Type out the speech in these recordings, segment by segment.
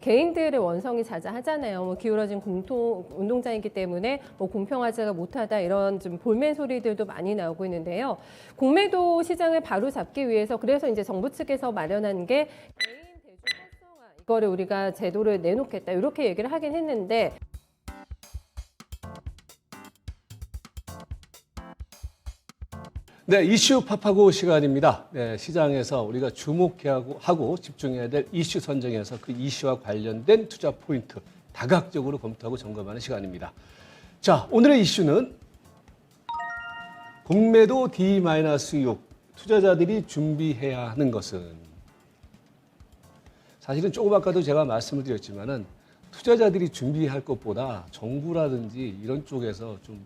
개인들의 원성이 자자하잖아요. 뭐 기울어진 공통 운동장이기 때문에 뭐 공평하지가 못하다 이런 좀 볼멘 소리들도 많이 나오고 있는데요. 공매도 시장을 바로 잡기 위해서 그래서 이제 정부 측에서 마련한 게 개인 대중 활성화 이거를 우리가 제도를 내놓겠다 이렇게 얘기를 하긴 했는데. 네, 이슈 팝하고 시간입니다. 네, 시장에서 우리가 주목해야 하고 집중해야 될 이슈 선정해서 그 이슈와 관련된 투자 포인트 다각적으로 검토하고 점검하는 시간입니다. 자, 오늘의 이슈는 공매도 D-6 투자자들이 준비해야 하는 것은 사실은 조금 아까도 제가 말씀을 드렸지만은 투자자들이 준비할 것보다 정부라든지 이런 쪽에서 좀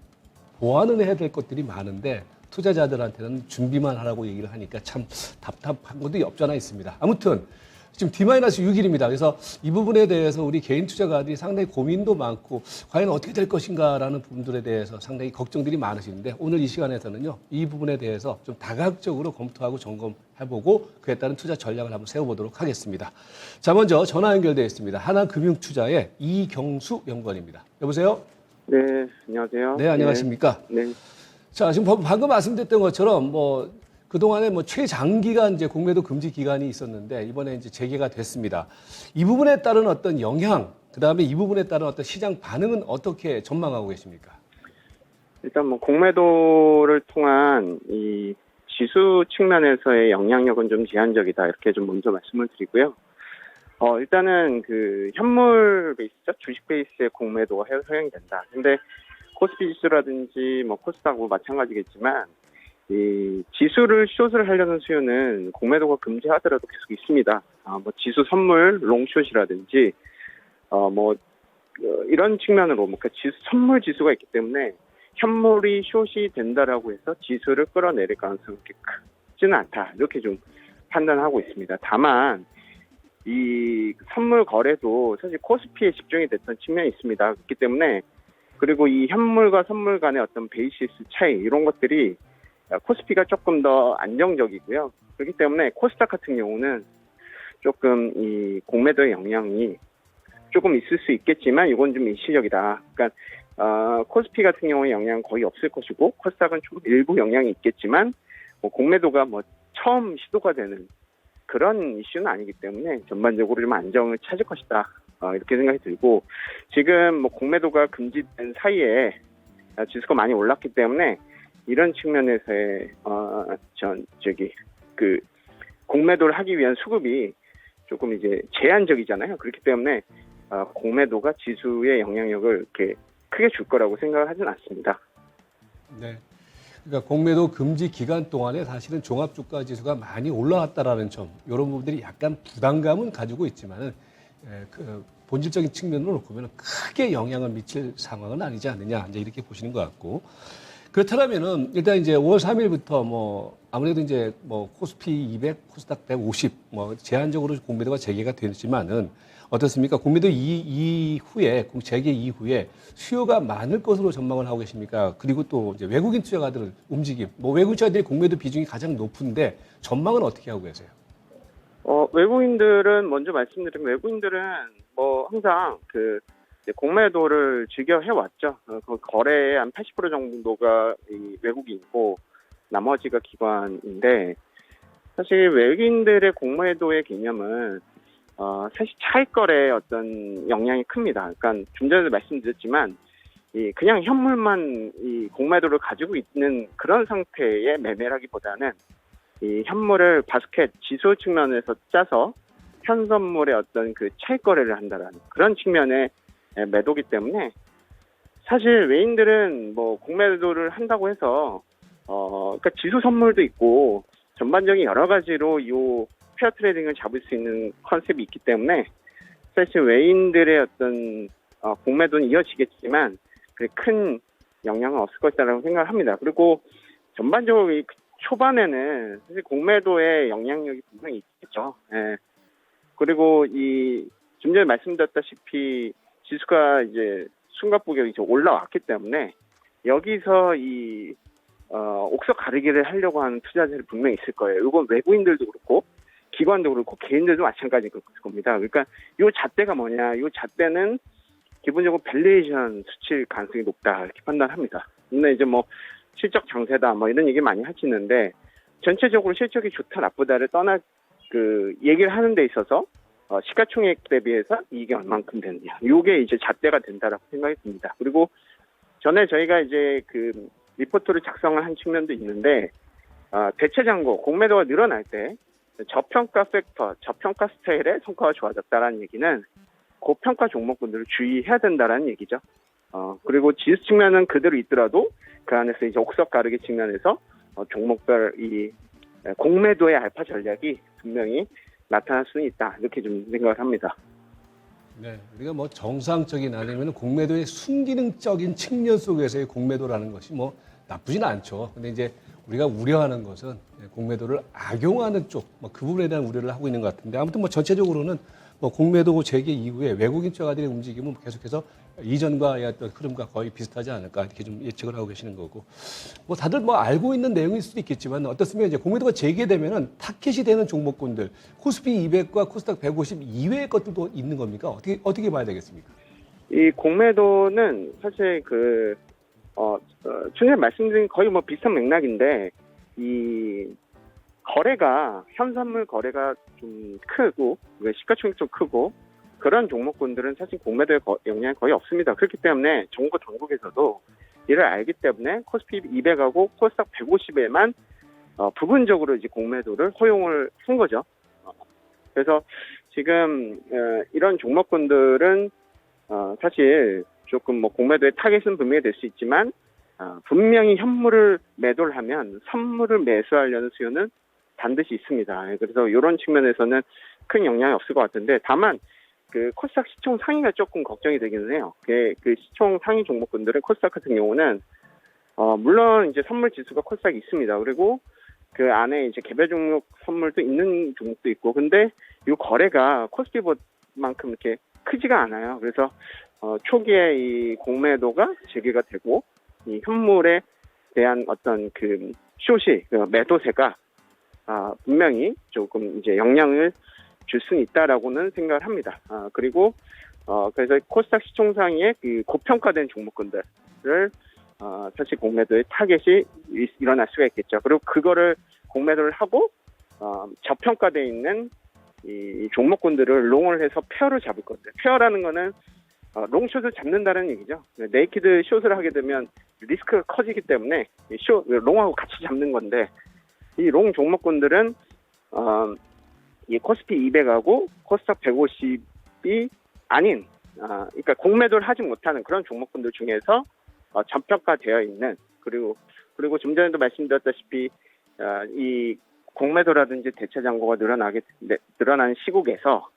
보완을 해야 될 것들이 많은데 투자자들한테는 준비만 하라고 얘기를 하니까 참 답답한 것도 없지 않아 있습니다. 아무튼 지금 D-6일입니다. 그래서 이 부분에 대해서 우리 개인 투자가들이 상당히 고민도 많고 과연 어떻게 될 것인가라는 부분들에 대해서 상당히 걱정들이 많으시는데 오늘 이 시간에서는요. 이 부분에 대해서 좀 다각적으로 검토하고 점검해보고 그에 따른 투자 전략을 한번 세워보도록 하겠습니다. 자, 먼저 전화 연결되어 있습니다. 하나금융투자의 이경수 연구원입니다. 여보세요? 네, 안녕하세요. 네, 안녕하십니까? 네. 자, 지금 방금 말씀드렸던 것처럼 그동안에 최장기간 이제 공매도 금지 기간이 있었는데 이번에 이제 재개가 됐습니다. 이 부분에 따른 어떤 영향, 그 다음에 이 부분에 따른 어떤 시장 반응은 어떻게 전망하고 계십니까? 일단 공매도를 통한 이 지수 측면에서의 영향력은 좀 제한적이다. 이렇게 좀 먼저 말씀을 드리고요. 일단은 그 현물 베이스죠. 주식 베이스의 공매도가 허용이 된다. 근데 코스피 지수라든지 코스닥도 마찬가지겠지만 이 지수를 숏을 하려는 수요는 공매도가 금지하더라도 계속 있습니다. 지수 선물 롱숏이라든지 이런 측면으로 지수 선물 지수가 있기 때문에 현물이 숏이 된다라고 해서 지수를 끌어내릴 가능성이 그렇게 크지는 않다. 이렇게 좀 판단하고 있습니다. 다만 이 선물 거래도 사실 코스피에 집중이 됐던 측면이 있습니다. 그렇기 때문에 그리고 이 현물과 선물 간의 어떤 베이시스 차이 이런 것들이 코스피가 조금 더 안정적이고요. 그렇기 때문에 코스닥 같은 경우는 조금 이 공매도의 영향이 조금 있을 수 있겠지만 이건 좀 일시적이다. 그러니까 코스피 같은 경우에 영향은 거의 없을 것이고 코스닥은 좀 일부 영향이 있겠지만 공매도가 처음 시도가 되는 그런 이슈는 아니기 때문에 전반적으로 좀 안정을 찾을 것이다. 이렇게 생각이 들고 지금 공매도가 금지된 사이에 지수가 많이 올랐기 때문에 이런 측면에서의 공매도를 하기 위한 수급이 조금 이제 제한적이잖아요. 그렇기 때문에 공매도가 지수의 영향력을 이렇게 크게 줄 거라고 생각을 하진 않습니다. 네. 그러니까 공매도 금지 기간 동안에 사실은 종합주가 지수가 많이 올라왔다라는 점, 이런 부분들이 약간 부담감은 가지고 있지만은 그 본질적인 측면으로 놓고 보면 크게 영향을 미칠 상황은 아니지 않느냐, 이제 이렇게 보시는 것 같고. 그렇다면은 일단 이제 5월 3일부터 아무래도 이제 코스피 200, 코스닥 150 제한적으로 공매도가 재개가 됐지만은 어떻습니까? 공매도 이후에 재개 이후에 수요가 많을 것으로 전망을 하고 계십니까? 그리고 또 이제 외국인 투자가들 움직임, 외국인 투자들이 공매도 비중이 가장 높은데 전망은 어떻게 하고 계세요? 외국인들은 먼저 말씀드리면 외국인들은 항상 공매도를 즐겨 해왔죠. 그 거래의 한 80% 정도가 이 외국인이고 나머지가 기관인데 사실 외국인들의 공매도의 개념은 사실 차익 거래의 어떤 영향이 큽니다. 그러니까 좀 전에도 말씀드렸지만 그냥 현물만 이 공매도를 가지고 있는 그런 상태의 매매라기보다는 이 현물을 바스켓 지수 측면에서 짜서 현선물의 어떤 그 차익 거래를 한다라는 그런 측면의 매도기 때문에 사실 외인들은 공매도를 한다고 해서 그러니까 지수 선물도 있고 전반적인 여러 가지로 이 페어 트레이딩을 잡을 수 있는 컨셉이 있기 때문에 사실 외인들의 어떤 공매도는 이어지겠지만 큰 영향은 없을 것이라고 생각을 합니다. 그리고 전반적으로 초반에는 사실 공매도의 영향력이 분명히 있겠죠. 예. 그리고 좀 전에 말씀드렸다시피 지수가 이제 숨가쁘게 이제 올라왔기 때문에 여기서 옥석 가르기를 하려고 하는 투자자들이 분명히 있을 거예요. 이건 외국인들도 그렇고 기관도 그렇고 개인들도 마찬가지일 겁니다. 그러니까 이 잣대가 뭐냐? 이 잣대는 기본적으로 밸류에이션 수치일 가능성이 높다 이렇게 판단합니다. 근데 이제 뭐 실적 장세다 뭐 이런 얘기 많이 하시는데 전체적으로 실적이 좋다 나쁘다를 떠나 그 얘기를 하는 데 있어서 시가총액 대비해서 이익이 얼만큼 되느냐. 요게 이제 잣대가 된다라고 생각이 듭니다. 그리고 전에 저희가 이제 그 리포트를 작성을 한 측면도 있는데 대체 잔고 공매도가 늘어날 때 저평가 팩터, 저평가 스타일의 성과가 좋아졌다라는 얘기는 고평가 종목군들을 주의해야 된다라는 얘기죠. 그리고 지수 측면은 그대로 있더라도 그 안에서 이제 옥석 가르기 측면에서 종목별 이 공매도의 알파 전략이 분명히 나타날 수는 있다 이렇게 좀 생각을 합니다. 네, 우리가 뭐 정상적인 아니면 공매도의 순기능적인 측면 속에서의 공매도라는 것이 뭐 나쁘진 않죠. 근데 이제 우리가 우려하는 것은 공매도를 악용하는 쪽, 뭐 그 부분에 대한 우려를 하고 있는 것 같은데 아무튼 뭐 전체적으로는 뭐 공매도 재개 이후에 외국인 투자가들의 움직임은 계속해서 이전과의 어떤 흐름과 거의 비슷하지 않을까 이렇게 좀 예측을 하고 계시는 거고 뭐 다들 뭐 알고 있는 내용일 수도 있겠지만 어떻습니까? 이제 공매도가 재개되면은 타켓이 되는 종목군들 코스피 200과 코스닥 150 이외의 것들도 있는 겁니까? 어떻게 봐야 되겠습니까? 이 공매도는 사실 전에 말씀드린 거의 뭐 비슷한 맥락인데 이 거래가 현선물 거래가 좀 크고 시가총액 좀 크고 그런 종목군들은 사실 공매도에 영향이 거의 없습니다. 그렇기 때문에 정부 당국에서도 이를 알기 때문에 코스피 200하고 코스닥 150에만 부분적으로 이제 공매도를 허용을 한 거죠. 그래서 지금 이런 종목군들은 사실 조금 뭐 공매도의 타겟은 분명히 될 수 있지만 분명히 현물을 매도를 하면 선물을 매수하려는 수요는 반드시 있습니다. 그래서 이런 측면에서는 큰 영향이 없을 것 같은데 다만 그 코스닥 시총 상위가 조금 걱정이 되기는 해요. 그 시총 상위 종목군들은 코스닥 같은 경우는 물론 이제 선물 지수가 코스닥이 있습니다. 그리고 그 안에 이제 개별 종목 선물도 있는 종목도 있고 근데 이 거래가 코스피만큼 이렇게 크지가 않아요. 그래서 초기에 이 공매도가 재개가 되고 이 현물에 대한 어떤 그 숏이 매도세가 분명히 조금 이제 영향을 줄 수는 있다라고는 생각을 합니다. 그리고 그래서 코스닥 시총 상위의 그 고평가된 종목군들을 사실 공매도의 타겟이 일어날 수가 있겠죠. 그리고 그거를 공매도를 하고 저평가돼 있는 이 종목군들을 롱을 해서 페어를 잡을 건데 페어라는 거는 롱숏을 잡는다는 얘기죠. 네이키드 숏을 하게 되면 리스크가 커지기 때문에 롱하고 같이 잡는 건데 이 롱 종목군들은 이 코스피 200하고 코스닥 150이 아닌 그러니까 공매도를 하지 못하는 그런 종목군들 중에서 저평가되어 있는 그리고 좀 전에도 말씀드렸다시피 이 공매도라든지 대체 잔고가 늘어나는 시국에서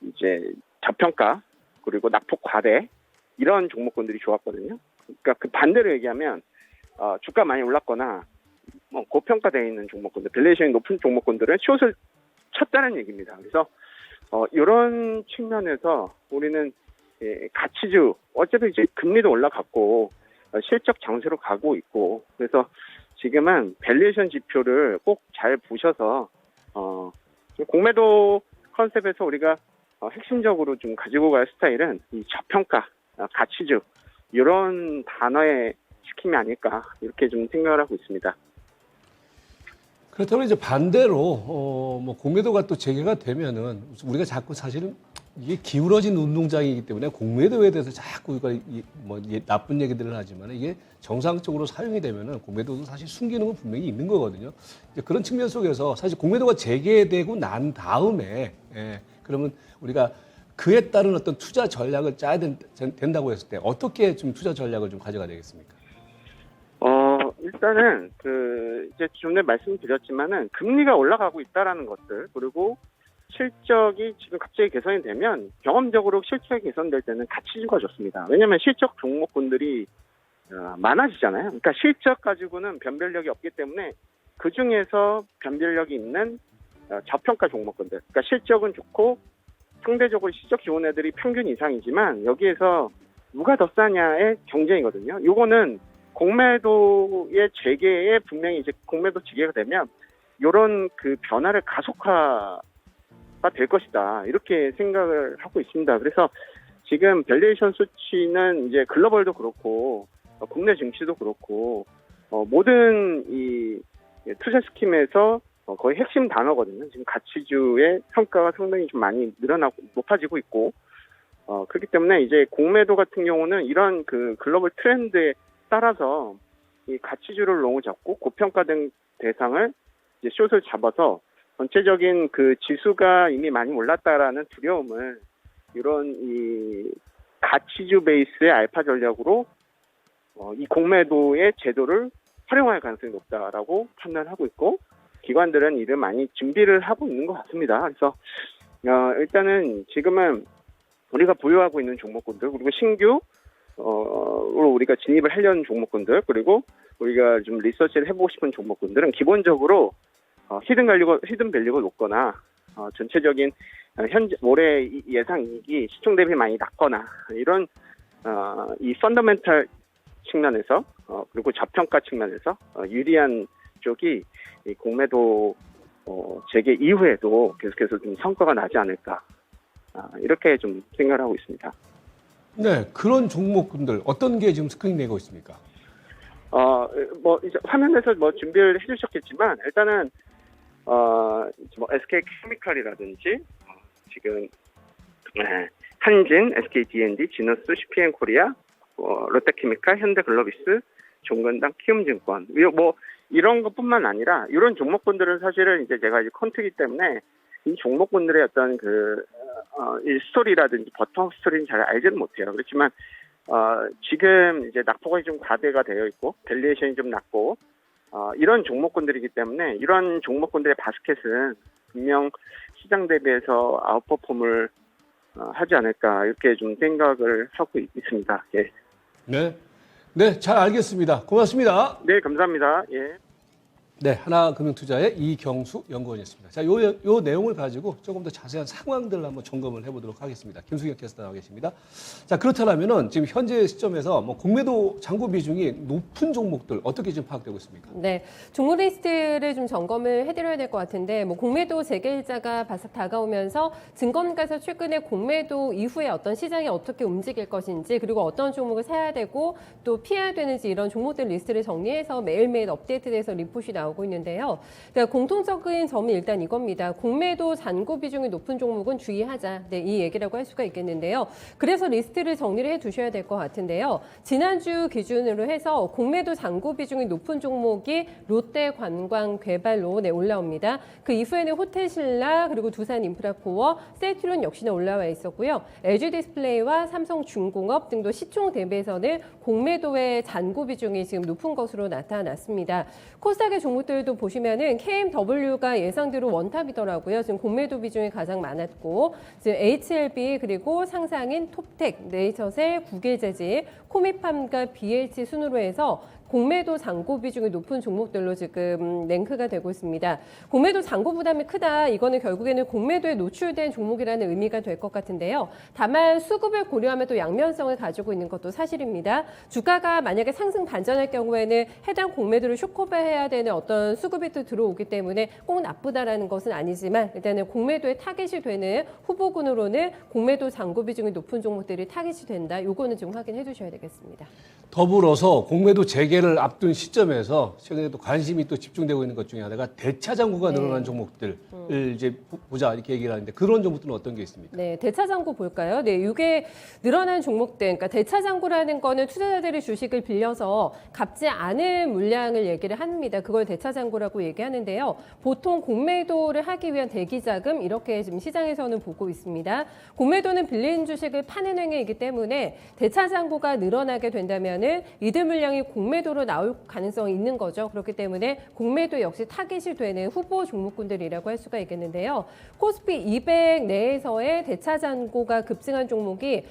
이제 저평가 그리고 낙폭 과대 이런 종목군들이 좋았거든요. 그러니까 그 반대로 얘기하면 주가 많이 올랐거나 뭐 고평가되어 있는 종목군들, 밸류에이션이 높은 종목군들은 숏을 쳤다는 얘기입니다. 그래서 이런 측면에서 우리는 가치주 어차피 이제 금리도 올라갔고 실적 장세로 가고 있고 그래서 지금은 밸류에이션 지표를 꼭 잘 보셔서 공매도 컨셉에서 우리가 핵심적으로 좀 가지고 갈 스타일은 이 저평가, 가치주 이런 단어의 시킴이 아닐까 이렇게 좀 생각을 하고 있습니다. 그렇다면 이제 반대로 뭐 공매도가 또 재개가 되면은 우리가 자꾸 사실은 이게 기울어진 운동장이기 때문에 공매도에 대해서 자꾸 뭐 나쁜 얘기들을 하지만 이게 정상적으로 사용이 되면은 공매도도 사실 순기능은 분명히 있는 거거든요. 이제 그런 측면 속에서 사실 공매도가 재개되고 난 다음에 그러면 우리가 그에 따른 어떤 투자 전략을 짜야 된다고 했을 때 어떻게 좀 투자 전략을 좀 가져가야 되겠습니까? 일단은 이제 좀 전에 말씀드렸지만은 금리가 올라가고 있다라는 것들 그리고 실적이 지금 갑자기 개선이 되면 경험적으로 실적이 개선될 때는 가치주가 좋습니다. 왜냐하면 실적 종목군들이 많아지잖아요. 그러니까 실적 가지고는 변별력이 없기 때문에 그 중에서 변별력이 있는 저평가 종목군들. 그러니까 실적은 좋고 상대적으로 실적 좋은 애들이 평균 이상이지만 여기에서 누가 더 싸냐의 경쟁이거든요. 요거는 공매도의 재개에 분명히 이제 공매도 재개가 되면 이런 그 변화를 가속화가 될 것이다. 이렇게 생각을 하고 있습니다. 그래서 지금 밸류에이션 수치는 이제 글로벌도 그렇고 국내 증시도 그렇고 모든 이 투자 스킴에서 거의 핵심 단어거든요. 지금 가치주의 성과가 상당히 좀 많이 늘어나고 높아지고 있고 그렇기 때문에 이제 공매도 같은 경우는 이런 그 글로벌 트렌드에 따라서 이 가치주를 너무 잡고 고평가된 대상을 이제 숏을 잡아서 전체적인 그 지수가 이미 많이 올랐다라는 두려움을 이런 이 가치주 베이스의 알파 전략으로 이 공매도의 제도를 활용할 가능성이 높다라고 판단하고 있고 기관들은 이를 많이 준비를 하고 있는 것 같습니다. 그래서 일단은 지금은 우리가 보유하고 있는 종목군들 그리고 신규 우리가 진입을 하려는 종목군들 그리고 우리가 좀 리서치를 해보고 싶은 종목군들은 기본적으로 히든 밸류가 높거나 전체적인 현재 올해 예상 이익이 시총 대비 많이 낮거나 이런 이 펀더멘탈 측면에서 그리고 저평가 측면에서 유리한 쪽이 이 공매도 재개 이후에도 계속해서 좀 성과가 나지 않을까 이렇게 좀 생각을 하고 있습니다. 네, 그런 종목군들 어떤 게 지금 스크린 내고 있습니까? 뭐 이제 화면에서 뭐 준비를 해주셨겠지만 일단은 뭐 SK 케미칼이라든지 지금 한진, SK D&D, 지너스, CPN 코리아, 롯데케미칼, 현대글로비스, 종건당, 키움증권 뭐 이런 것뿐만 아니라 이런 종목군들은 사실은 이제 제가 이제 컨트기 때문에 이 종목군들의 어떤 이 스토리라든지 버텀 스토리는 잘 알지는 못해요. 그렇지만 지금 이제 낙폭이 좀 과대가 되어 있고 밸류에이션이 좀 낮고 이런 종목군들이기 때문에 이런 종목군들의 바스켓은 분명 시장 대비해서 아웃퍼폼을 하지 않을까 이렇게 좀 생각을 하고 있습니다. 예. 네, 네, 잘 알겠습니다. 고맙습니다. 네, 감사합니다. 예. 네, 하나금융투자의 이경수 연구원이었습니다. 자, 요 내용을 가지고 조금 더 자세한 상황들을 한번 점검을 해보도록 하겠습니다. 김수경 캐스터 나와 계십니다. 자, 그렇다면은 지금 현재 시점에서 뭐 공매도 잔고 비중이 높은 종목들 어떻게 지금 파악되고 있습니까? 네, 종목 리스트를 좀 점검을 해드려야 될 것 같은데, 뭐 공매도 재개일자가 바싹 다가오면서 증권가에서 최근에 공매도 이후에 어떤 시장이 어떻게 움직일 것인지, 그리고 어떤 종목을 사야 되고 또 피해야 되는지 이런 종목들 리스트를 정리해서 매일매일 업데이트돼서 리포트이 나오고 있는데요. 그러니까 공통적인 점이 일단 이겁니다. 공매도 잔고 비중이 높은 종목은 주의하자. 네, 이 얘기라고 할 수가 있겠는데요. 그래서 리스트를 정리를 해두셔야 될 것 같은데요. 지난주 기준으로 해서 공매도 잔고 비중이 높은 종목이 롯데관광개발로 올라옵니다. 그 이후에는 호텔신라 그리고 두산인프라코어, 셀트리온 역시나 올라와 있었고요. LG디스플레이와 삼성중공업 등도 시총 대비해서는 공매도의 잔고 비중이 지금 높은 것으로 나타났습니다. 코스닥의 종목들도 보시면은 KMW가 예상대로 원탑이더라고요. 지금 공매도 비중이 가장 많았고, 지금 HLB 그리고 상상인, 톱텍, 네이처셀, 국일재질, 코미팜과 BH 순으로 해서 공매도 잔고 비중이 높은 종목들로 지금 랭크가 되고 있습니다. 공매도 잔고 부담이 크다. 이거는 결국에는 공매도에 노출된 종목이라는 의미가 될 것 같은데요. 다만 수급을 고려하면 또 양면성을 가지고 있는 것도 사실입니다. 주가가 만약에 상승 반전할 경우에는 해당 공매도를 쇼커버해야 되는 어떤 수급이 또 들어오기 때문에 꼭 나쁘다라는 것은 아니지만 일단은 공매도에 타깃이 되는 후보군으로는 공매도 잔고 비중이 높은 종목들이 타깃이 된다. 요거는 좀 확인해 주셔야 되겠습니다. 더불어서 공매도 재개를 앞둔 시점에서 최근에 또 관심이 또 집중되고 있는 것 중에 하나가 대차 잔고가 늘어난 종목들을 이제 보자 이렇게 얘기를 하는데 그런 종목들은 어떤 게 있습니까? 네, 대차 잔고 볼까요? 네, 이게 늘어난 종목들, 그러니까 대차 잔고라는 거는 투자자들이 주식을 빌려서 갚지 않은 물량을 얘기를 합니다. 그걸 대차 잔고라고 얘기하는데요. 보통 공매도를 하기 위한 대기 자금 이렇게 지금 시장에서는 보고 있습니다. 공매도는 빌린 주식을 파는 행위이기 때문에 대차 잔고가 늘어나게 된다면은 이들 물량이 공매도로 나올 가능성이 있는 거죠. 그렇기 때문에 공매도 역시 타깃이 되는 후보 종목군들이라고 할 수가 있겠는데요. 코스피 200 내에서의 대차 잔고가 급증한 종목이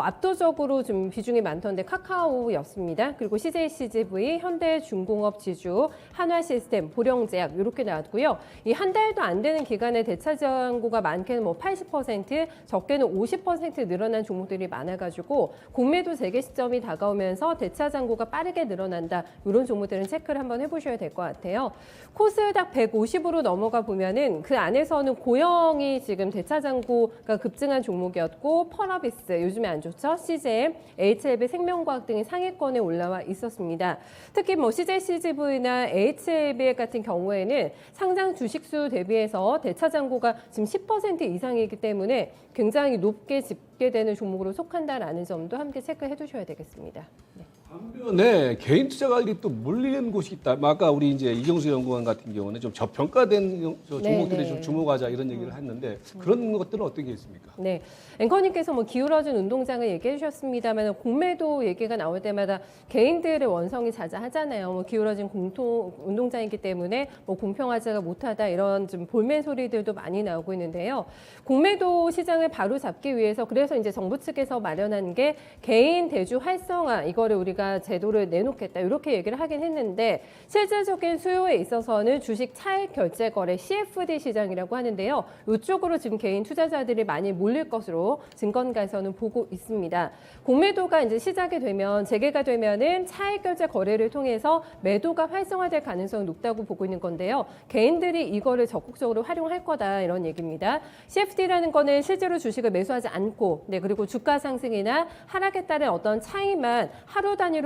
압도적으로 좀 비중이 많던데 카카오였습니다. 그리고 CJCGV, 현대중공업 지주, 한화시스템, 보령제약 이렇게 나왔고요. 이 한 달도 안 되는 기간에 대차 잔고가 많게는 뭐 80%, 적게는 50% 늘어난 종목들이 많아가지고 공매도 재개 시점이 다가오면서 대차 잔고가 빠르게 늘어나는 마련한다. 이런 종목들은 체크를 한번 해보셔야 될 것 같아요. 코스닥 150으로 넘어가 보면은 그 안에서는 고영이 지금 대차장고가 급증한 종목이었고 펄어비스 요즘에 안 좋죠. CJM, HLB 생명과학 등이 상위권에 올라와 있었습니다. 특히 뭐 CJCGV나 HLB 같은 경우에는 상장 주식수 대비해서 대차장고가 지금 10% 이상이기 때문에 굉장히 높게 집계되는 종목으로 속한다라는 점도 함께 체크해 두셔야 되겠습니다. 네. 반면에 개인 투자 관리 또 몰리는 곳이 있다. 아까 우리 이제 이경수 연구원 같은 경우는 좀 저평가된 종목들에 네. 좀 주목하자 이런 얘기를 했는데 그런 것들은 어떤 게 있습니까? 네, 앵커님께서 뭐 기울어진 운동장을 얘기해 주셨습니다만 공매도 얘기가 나올 때마다 개인들의 원성이 자자하잖아요. 뭐 기울어진 공통 운동장이기 때문에 뭐 공평하지가 못하다 이런 좀 볼멘 소리들도 많이 나오고 있는데요. 공매도 시장을 바로 잡기 위해서 그래서 이제 정부 측에서 마련한 게 개인 대주 활성화 이거를 우리가 제도를 내놓겠다 이렇게 얘기를 하긴 했는데 실질적인 수요에 있어서는 주식 차익 결제 거래 CFD 시장이라고 하는데요. 이쪽으로 지금 개인 투자자들이 많이 몰릴 것으로 증권가에서는 보고 있습니다. 공매도가 이제 시작이 되면 재개가 되면은 차익 결제 거래를 통해서 매도가 활성화될 가능성이 높다고 보고 있는 건데요. 개인들이 이거를 적극적으로 활용할 거다 이런 얘기입니다. CFD라는 거는 실제로 주식을 매수하지 않고, 네 그리고 주가 상승이나 하락에 따른 어떤 차이만 하루 단위로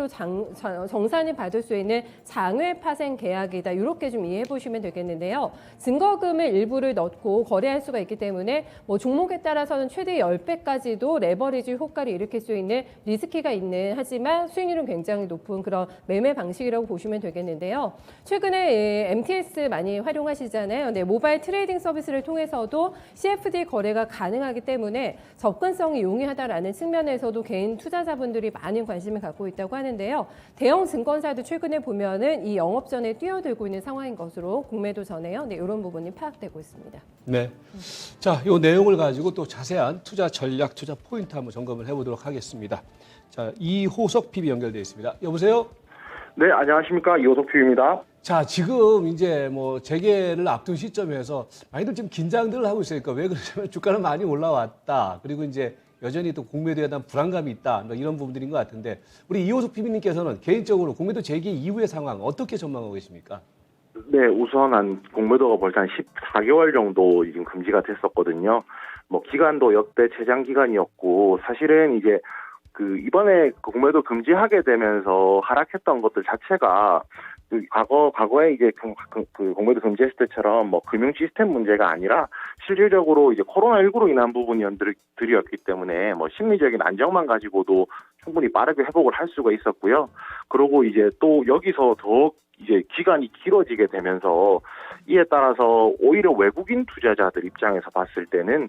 정산이 받을 수 있는 장외 파생 계약이다 이렇게 좀 이해해 보시면 되겠는데요. 증거금을 일부를 넣고 거래할 수가 있기 때문에 뭐 종목에 따라서는 최대 10배까지도 레버리지 효과를 일으킬 수 있는 리스키가 있는 하지만 수익률은 굉장히 높은 그런 매매 방식이라고 보시면 되겠는데요. 최근에 MTS 많이 활용하시잖아요. 네, 모바일 트레이딩 서비스를 통해서도 CFD 거래가 가능하기 때문에 접근성이 용이하다라는 측면에서도 개인 투자자분들이 많은 관심을 갖고 있다고 하는데요. 대형 증권사도 최근에 보면은 이 영업전에 뛰어들고 있는 상황인 것으로 공매도 전에요. 네, 이런 부분이 파악되고 있습니다. 네. 자, 이 내용을 가지고 또 자세한 투자 전략, 투자 포인트 한번 점검을 해보도록 하겠습니다. 자, 이호석 PB 연결되어 있습니다. 여보세요? 네, 안녕하십니까. 이호석 PB입니다. 자, 지금 이제 뭐 재개를 앞둔 시점에서 많이들 지금 긴장들을 하고 있으니까 왜 그러냐면 주가는 많이 올라왔다. 그리고 이제 여전히 또 공매도에 대한 불안감이 있다. 뭐 이런 부분들인 것 같은데 우리 이호석 PB님께서는 개인적으로 공매도 재개 이후의 상황 어떻게 전망하고 계십니까? 네, 우선 공매도가 벌써 한 14개월 정도 지금 금지가 됐었거든요. 뭐 기간도 역대 최장 기간이었고 사실은 이제 이번에 공매도 금지하게 되면서 하락했던 것들 자체가 과거에 이제 공매도 금지했을 때처럼 뭐 금융 시스템 문제가 아니라 실질적으로 이제 코로나19로 인한 부분들이었기 때문에 뭐 심리적인 안정만 가지고도 충분히 빠르게 회복을 할 수가 있었고요. 그리고 이제 또 여기서 더 이제 기간이 길어지게 되면서 이에 따라서 오히려 외국인 투자자들 입장에서 봤을 때는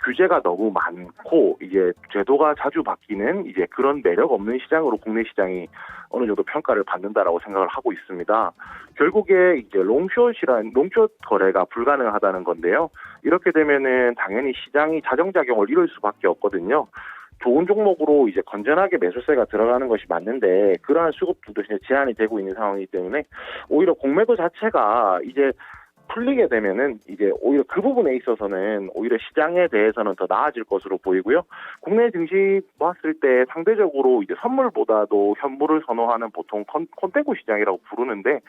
규제가 너무 많고 이제 제도가 자주 바뀌는 이제 그런 매력 없는 시장으로 국내 시장이 어느 정도 평가를 받는다라고 생각을 하고 있습니다. 결국에 이제 롱숏 거래가 불가능하다는 건데요. 이렇게 되면은 당연히 시장이 자정작용을 이룰 수밖에 없거든요. 좋은 종목으로 이제 건전하게 매수세가 들어가는 것이 맞는데 그러한 수급들도 제한이 되고 있는 상황이기 때문에 오히려 공매도 자체가 이제 풀리게 되면은 이제 오히려 그 부분에 있어서는 오히려 시장에 대해서는 더 나아질 것으로 보이고요. 국내 증시 봤을 때 상대적으로 이제 선물보다도 현물을 선호하는 보통 콘테고 시장이라고 부르는데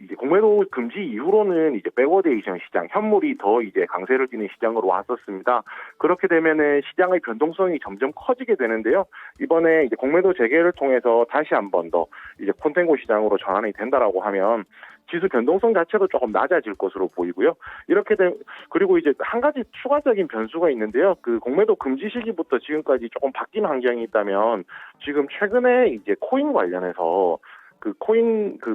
이제 공매도 금지 이후로는 이제 백워데이션 시장, 현물이 더 이제 강세를 띠는 시장으로 왔었습니다. 그렇게 되면은 시장의 변동성이 점점 커지게 되는데요. 이번에 이제 공매도 재개를 통해서 다시 한 번 더 이제 콘테고 시장으로 전환이 된다라고 하면 지수 변동성 자체도 조금 낮아질 것으로 보이고요. 그리고 이제 한 가지 추가적인 변수가 있는데요. 공매도 금지 시기부터 지금까지 조금 바뀐 환경이 있다면 지금 최근에 이제 코인 관련해서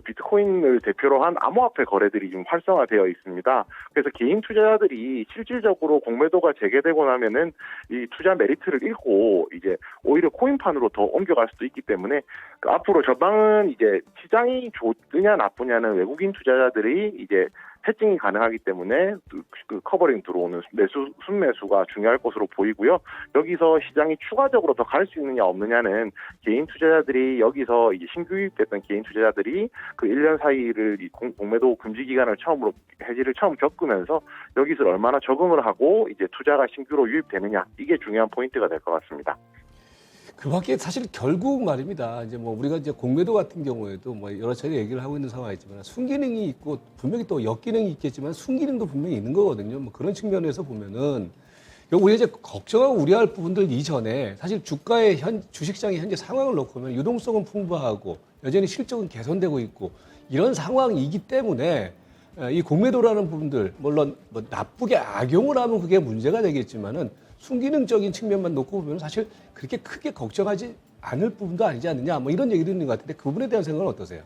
비트코인을 대표로 한 암호화폐 거래들이 지금 활성화되어 있습니다. 그래서 개인 투자자들이 실질적으로 공매도가 재개되고 나면은 이 투자 메리트를 잃고 이제 오히려 코인판으로 더 옮겨갈 수도 있기 때문에 앞으로 전망은 이제 시장이 좋느냐 나쁘냐는 외국인 투자자들이 이제 해칭이 가능하기 때문에 커버링 들어오는 순매수가 중요할 것으로 보이고요. 여기서 시장이 추가적으로 더 갈 수 있느냐 없느냐는 개인 투자자들이 여기서 이제 신규 유입됐던 개인 투자자들이 1년 사이를 공매도 금지 기간을 해지를 처음 겪으면서 여기서 얼마나 적응을 하고 이제 투자가 신규로 유입되느냐 이게 중요한 포인트가 될 것 같습니다. 그밖에 사실 결국 말입니다. 이제 뭐 우리가 이제 공매도 같은 경우에도 뭐 여러 차례 얘기를 하고 있는 상황이지만 순기능이 있고 분명히 또 역기능이 있겠지만 순기능도 분명히 있는 거거든요. 뭐 그런 측면에서 보면은 우리가 이제 걱정하고 우려할 부분들 이전에 사실 주가의 주식시장의 현재 상황을 놓고 보면 유동성은 풍부하고 여전히 실적은 개선되고 있고 이런 상황이기 때문에 이 공매도라는 부분들 물론 뭐 나쁘게 악용을 하면 그게 문제가 되겠지만은 순기능적인 측면만 놓고 보면 사실 그렇게 크게 걱정하지 않을 부분도 아니지 않느냐 뭐 이런 얘기도 있는 것 같은데 그 부분에 대한 생각은 어떠세요?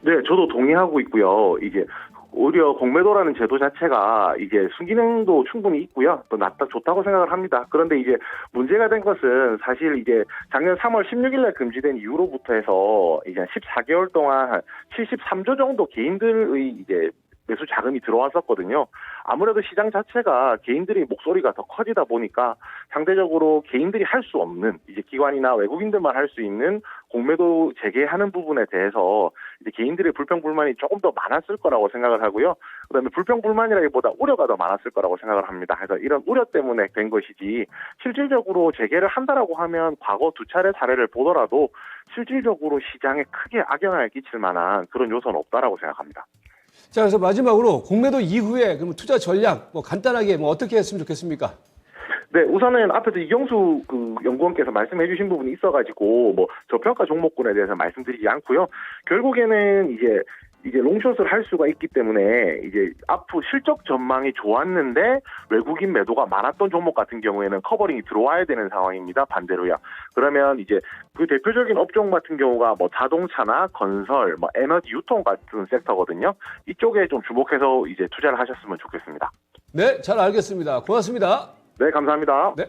네, 저도 동의하고 있고요. 이제 오히려 공매도라는 제도 자체가 이제 순기능도 충분히 있고요. 또 좋다고 생각을 합니다. 그런데 이제 문제가 된 것은 사실 이제 작년 3월 16일 날 금지된 이후로부터 해서 이제 14개월 동안 73조 정도 개인들의 이제 매수 자금이 들어왔었거든요. 아무래도 시장 자체가 개인들의 목소리가 더 커지다 보니까 상대적으로 개인들이 할 수 없는 이제 기관이나 외국인들만 할 수 있는 공매도 재개하는 부분에 대해서 이제 개인들의 불평불만이 조금 더 많았을 거라고 생각을 하고요. 그다음에 불평불만이라기보다 우려가 더 많았을 거라고 생각을 합니다. 그래서 이런 우려 때문에 된 것이지 실질적으로 재개를 한다라고 하면 과거 2차례 사례를 보더라도 실질적으로 시장에 크게 악영향을 끼칠 만한 그런 요소는 없다라고 생각합니다. 자, 그래서 마지막으로 공매도 이후에 그럼 투자 전략 뭐 간단하게 뭐 어떻게 했으면 좋겠습니까? 네, 우선은 앞에서 이경수 연구원께서 말씀해주신 부분이 있어가지고 뭐 저평가 종목군에 대해서 말씀드리지 않고요. 결국에는 이제 롱숏을 할 수가 있기 때문에 이제 앞으로 실적 전망이 좋았는데 외국인 매도가 많았던 종목 같은 경우에는 커버링이 들어와야 되는 상황입니다. 반대로요. 그러면 이제 그 대표적인 업종 같은 경우가 뭐 자동차나 건설, 뭐 에너지 유통 같은 섹터거든요. 이쪽에 좀 주목해서 이제 투자를 하셨으면 좋겠습니다. 네, 잘 알겠습니다. 고맙습니다. 네, 감사합니다. 네.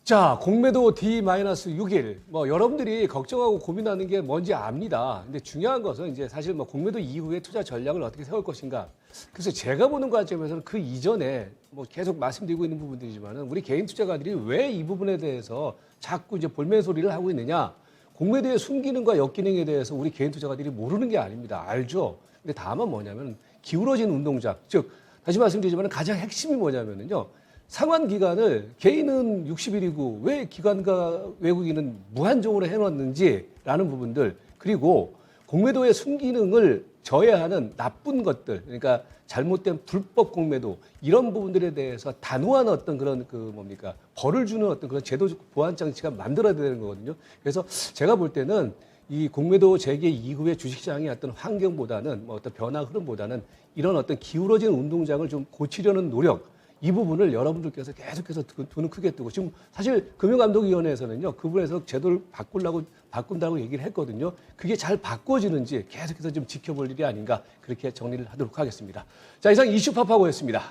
자, 공매도 D-6일. 뭐, 여러분들이 걱정하고 고민하는 게 뭔지 압니다. 근데 중요한 것은 이제 사실 뭐 공매도 이후에 투자 전략을 어떻게 세울 것인가. 그래서 제가 보는 관점에서는 그 이전에 뭐 계속 말씀드리고 있는 부분들이지만은 우리 개인 투자가들이 왜 이 부분에 대해서 자꾸 이제 볼멘 소리를 하고 있느냐. 공매도의 순기능과 역기능에 대해서 우리 개인 투자가들이 모르는 게 아닙니다. 알죠. 근데 다만 뭐냐면 기울어진 운동장. 즉, 다시 말씀드리지만 가장 핵심이 뭐냐면은요. 상환 기간을 개인은 60일이고 왜 기관과 외국인은 무한정으로 해놨는지라는 부분들 그리고 공매도의 순기능을 저해하는 나쁜 것들 그러니까 잘못된 불법 공매도 이런 부분들에 대해서 단호한 어떤 그런 벌을 주는 어떤 그런 제도적 보완 장치가 만들어야 되는 거거든요. 그래서 제가 볼 때는 이 공매도 재개 이후의 주식시장의 어떤 환경보다는 뭐 어떤 변화 흐름보다는 이런 어떤 기울어진 운동장을 좀 고치려는 노력 이 부분을 여러분들께서 계속해서 돈을 크게 뜨고 지금 사실 금융감독위원회에서는요 그 부분에서 제도를 바꾼다고 얘기를 했거든요. 그게 잘 바꿔지는지 계속해서 좀 지켜볼 일이 아닌가 그렇게 정리를 하도록 하겠습니다. 자, 이상 이슈파파고였습니다.